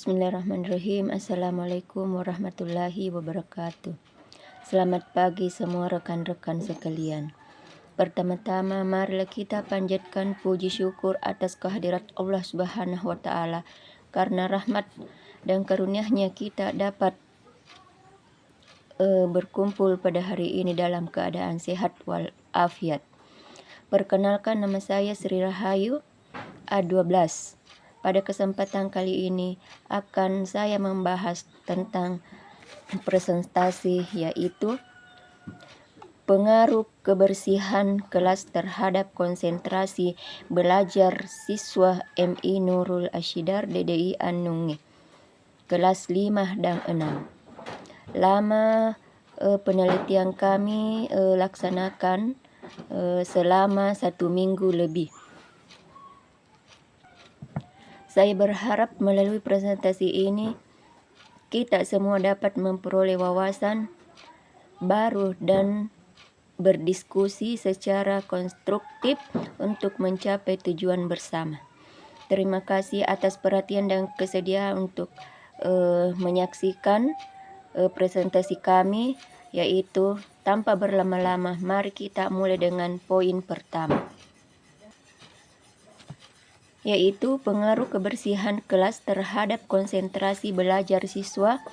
Bismillahirrahmanirrahim. Assalamualaikum warahmatullahi wabarakatuh. Selamat pagi semua rekan-rekan sekalian. Pertama-tama marilah kita panjatkan puji syukur atas kehadirat Allah Subhanahu wa taala karena rahmat dan karunia-Nya kita dapat berkumpul pada hari ini dalam keadaan sehat walafiat. Perkenalkan, nama saya Sri Rahayu A12. Pada kesempatan kali ini akan saya membahas tentang presentasi, yaitu pengaruh kebersihan kelas terhadap konsentrasi belajar siswa MI Nurul Asyidar DDI Annungi, kelas 5 dan 6. Lama penelitian kami laksanakan selama 1 minggu lebih. Saya berharap melalui presentasi ini kita semua dapat memperoleh wawasan baru dan berdiskusi secara konstruktif untuk mencapai tujuan bersama. Terima kasih atas perhatian dan kesediaan untuk menyaksikan presentasi kami, yaitu tanpa berlama-lama, mari kita mulai dengan poin pertama, yaitu pengaruh kebersihan kelas terhadap konsentrasi belajar siswa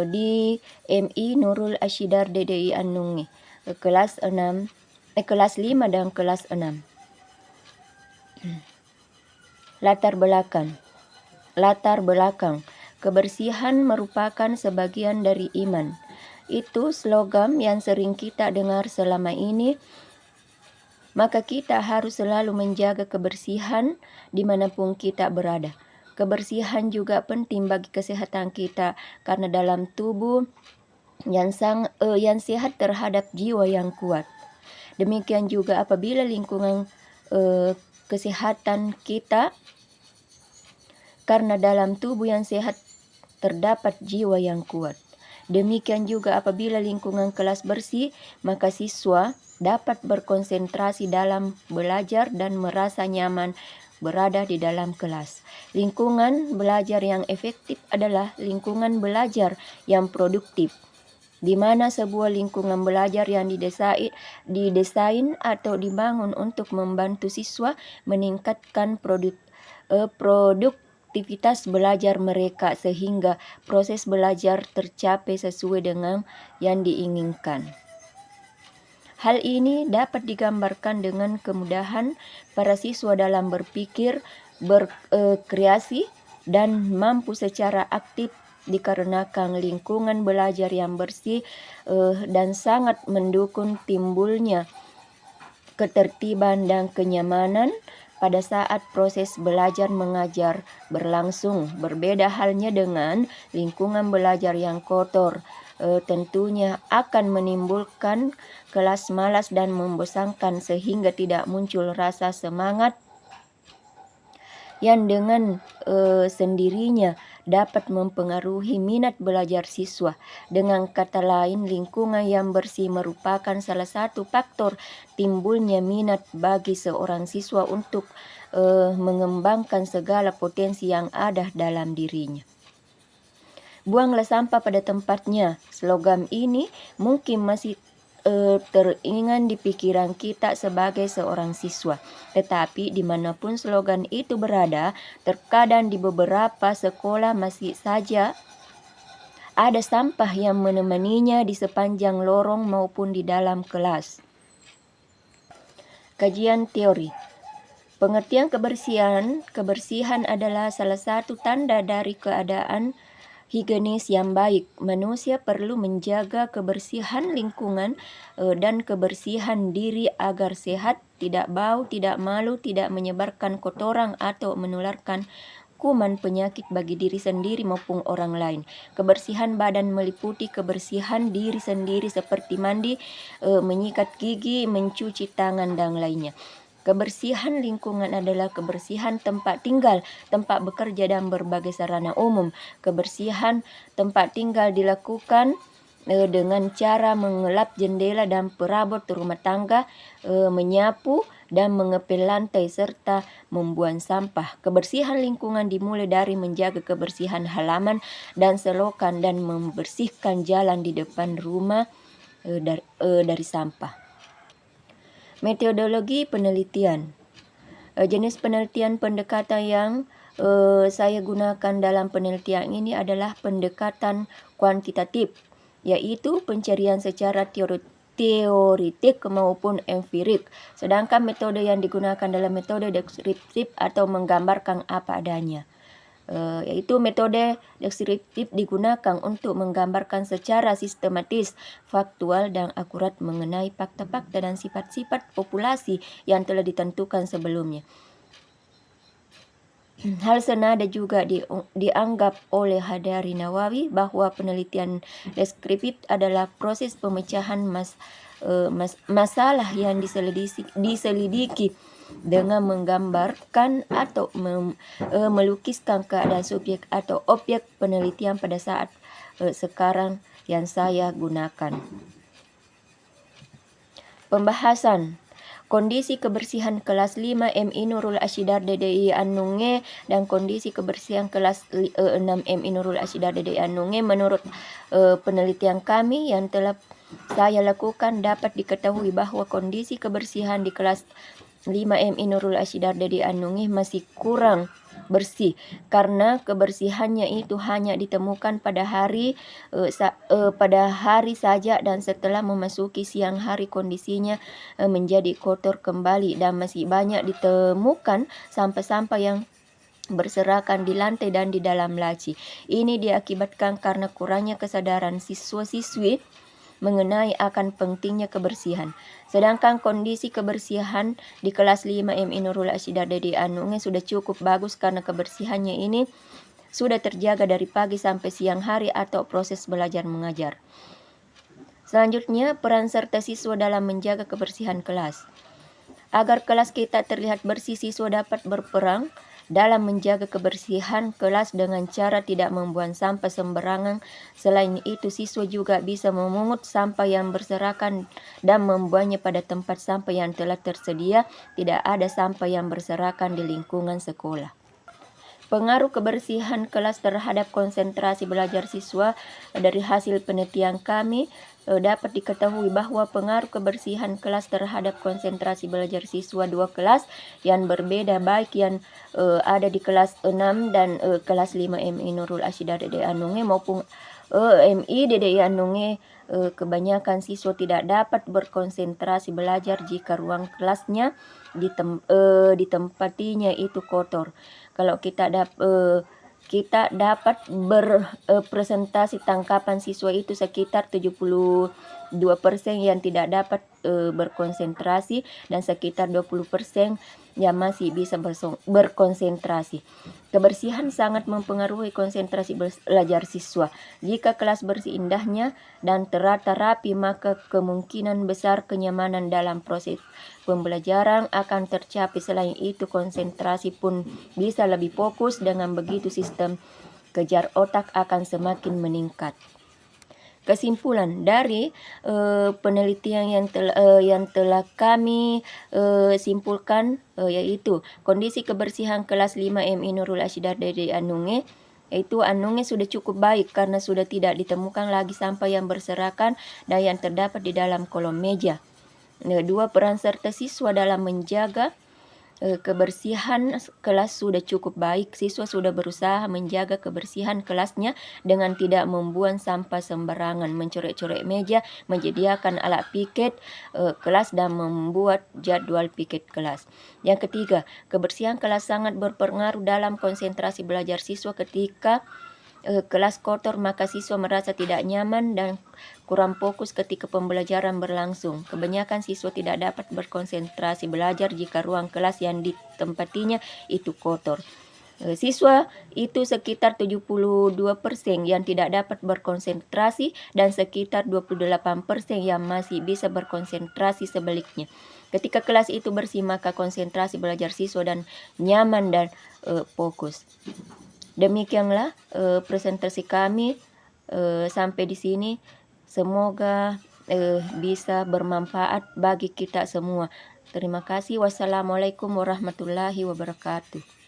di MI Nurul Asyidar DDI Annungi, kelas 5 dan kelas 6. Latar belakang. Kebersihan merupakan sebagian dari iman. Itu slogan yang sering kita dengar selama ini. Maka kita harus selalu menjaga kebersihan dimanapun kita berada. Kebersihan juga penting bagi kesehatan kita karena dalam tubuh yang sehat terhadap jiwa yang kuat. Demikian juga apabila lingkungan kesehatan kita, karena dalam tubuh yang sehat terdapat jiwa yang kuat. Demikian juga apabila lingkungan kelas bersih, maka siswa dapat berkonsentrasi dalam belajar dan merasa nyaman berada di dalam kelas. Lingkungan belajar yang efektif adalah lingkungan belajar yang produktif, di mana sebuah lingkungan belajar yang didesain atau dibangun untuk membantu siswa meningkatkan produktivitas belajar mereka sehingga proses belajar tercapai sesuai dengan yang diinginkan. Hal ini dapat digambarkan dengan kemudahan para siswa dalam berpikir, berkreasi, dan mampu secara aktif dikarenakan lingkungan belajar yang bersih dan sangat mendukung timbulnya ketertiban dan kenyamanan pada saat proses belajar mengajar berlangsung. Berbeda halnya dengan lingkungan belajar yang kotor, tentunya akan menimbulkan kelas malas dan membosankan sehingga tidak muncul rasa semangat yang dengan sendirinya dapat mempengaruhi minat belajar siswa. Dengan kata lain, lingkungan yang bersih merupakan salah satu faktor timbulnya minat bagi seorang siswa untuk mengembangkan segala potensi yang ada dalam dirinya. Buanglah sampah pada tempatnya. Slogan ini mungkin masih teringat di pikiran kita sebagai seorang siswa. Tetapi dimanapun slogan itu berada, terkadang di beberapa sekolah masih saja ada sampah yang menemaninya di sepanjang lorong maupun di dalam kelas. Kajian teori. Pengertian kebersihan adalah salah satu tanda dari keadaan higienis yang baik. Manusia perlu menjaga kebersihan lingkungan dan kebersihan diri agar sehat, tidak bau, tidak malu, tidak menyebarkan kotoran atau menularkan kuman penyakit bagi diri sendiri maupun orang lain. Kebersihan badan meliputi kebersihan diri sendiri seperti mandi, menyikat gigi, mencuci tangan, dan lainnya. Kebersihan lingkungan adalah kebersihan tempat tinggal, tempat bekerja, dan berbagai sarana umum. Kebersihan tempat tinggal dilakukan dengan cara mengelap jendela dan perabot rumah tangga, menyapu dan mengepel lantai serta membuang sampah. Kebersihan lingkungan dimulai dari menjaga kebersihan halaman dan selokan dan membersihkan jalan di depan rumah dari sampah. Metodologi penelitian. Jenis penelitian pendekatan yang saya gunakan dalam penelitian ini adalah pendekatan kuantitatif, yaitu pencarian secara teoritik maupun empirik. Sedangkan metode yang digunakan dalam metode deskriptif atau menggambarkan apa adanya. Yaitu metode deskriptif digunakan untuk menggambarkan secara sistematis, faktual, dan akurat mengenai fakta-fakta dan sifat-sifat populasi yang telah ditentukan sebelumnya. Hal senada juga dianggap oleh Hadari Nawawi bahwa penelitian deskriptif adalah proses pemecahan masalah yang diselidiki dengan menggambarkan atau melukiskan keadaan subjek atau objek penelitian pada saat sekarang yang saya gunakan. Pembahasan kondisi kebersihan kelas 5 MI Nurul Asyidar DDI Annunge dan kondisi kebersihan kelas 6 MI Nurul Asyidar DDI Annunge menurut penelitian kami yang telah saya lakukan dapat diketahui bahwa kondisi kebersihan di kelas 5 MI Nurul Asyidar DDI Annunge masih kurang bersih karena kebersihannya itu hanya ditemukan pada hari saja dan setelah memasuki siang hari kondisinya menjadi kotor kembali dan masih banyak ditemukan sampah-sampah yang berserakan di lantai dan di dalam laci. Ini diakibatkan karena kurangnya kesadaran siswa-siswi mengenai akan pentingnya kebersihan. Sedangkan kondisi kebersihan di kelas 5 MI Nurul Asyidar DDI Annunge sudah cukup bagus karena kebersihannya ini sudah terjaga dari pagi sampai siang hari atau proses belajar mengajar. Selanjutnya, peran serta siswa dalam menjaga kebersihan kelas. Agar kelas kita terlihat bersih, siswa dapat berperan dalam menjaga kebersihan kelas dengan cara tidak membuang sampah sembarangan. Selain itu, siswa juga bisa memungut sampah yang berserakan dan membuangnya pada tempat sampah yang telah tersedia. Tidak ada sampah yang berserakan di lingkungan sekolah. Pengaruh kebersihan kelas terhadap konsentrasi belajar siswa. Dari hasil penelitian kami dapat diketahui bahwa pengaruh kebersihan kelas terhadap konsentrasi belajar siswa dua kelas yang berbeda, baik yang ada di kelas 6 dan kelas 5 MI Nurul Asyidar DDI Annunge maupun MI DDI Annunge, kebanyakan siswa tidak dapat berkonsentrasi belajar jika ruang kelasnya ditempatinya itu kotor. Kalau kita dapat berpresentasi tangkapan siswa itu sekitar 72% yang tidak dapat berkonsentrasi dan sekitar 20% yang masih bisa berkonsentrasi. Kebersihan sangat mempengaruhi konsentrasi belajar siswa. Jika kelas bersih indahnya dan tertata rapi, maka kemungkinan besar kenyamanan dalam proses pembelajaran akan tercapai. Selain itu, konsentrasi pun bisa lebih fokus. Dengan begitu, sistem kejar otak akan semakin meningkat. Kesimpulan dari penelitian yang telah kami simpulkan yaitu kondisi kebersihan kelas 5 MI Nurul Asyidar DDI Annunge, yaitu Annunge sudah cukup baik karena sudah tidak ditemukan lagi sampah yang berserakan dan yang terdapat di dalam kolom meja. 2. Peran serta siswa dalam menjaga kebersihan kelas sudah cukup baik. Siswa sudah berusaha menjaga kebersihan kelasnya dengan tidak membuang sampah sembarangan, mencoret-coret meja, menyediakan alat piket kelas dan membuat jadwal piket kelas. Yang ketiga, kebersihan kelas sangat berpengaruh dalam konsentrasi belajar siswa. Ketika kelas kotor, maka siswa merasa tidak nyaman dan kurang fokus ketika pembelajaran berlangsung. Kebanyakan siswa tidak dapat berkonsentrasi belajar jika ruang kelas yang ditempatinya itu kotor. Siswa itu sekitar 72% yang tidak dapat berkonsentrasi dan sekitar 28% yang masih bisa berkonsentrasi sebaliknya. Ketika kelas itu bersih, maka konsentrasi belajar siswa dan nyaman dan fokus. Demikianlah presentasi kami sampai di sini. Semoga bisa bermanfaat bagi kita semua. Terima kasih. Wassalamualaikum warahmatullahi wabarakatuh.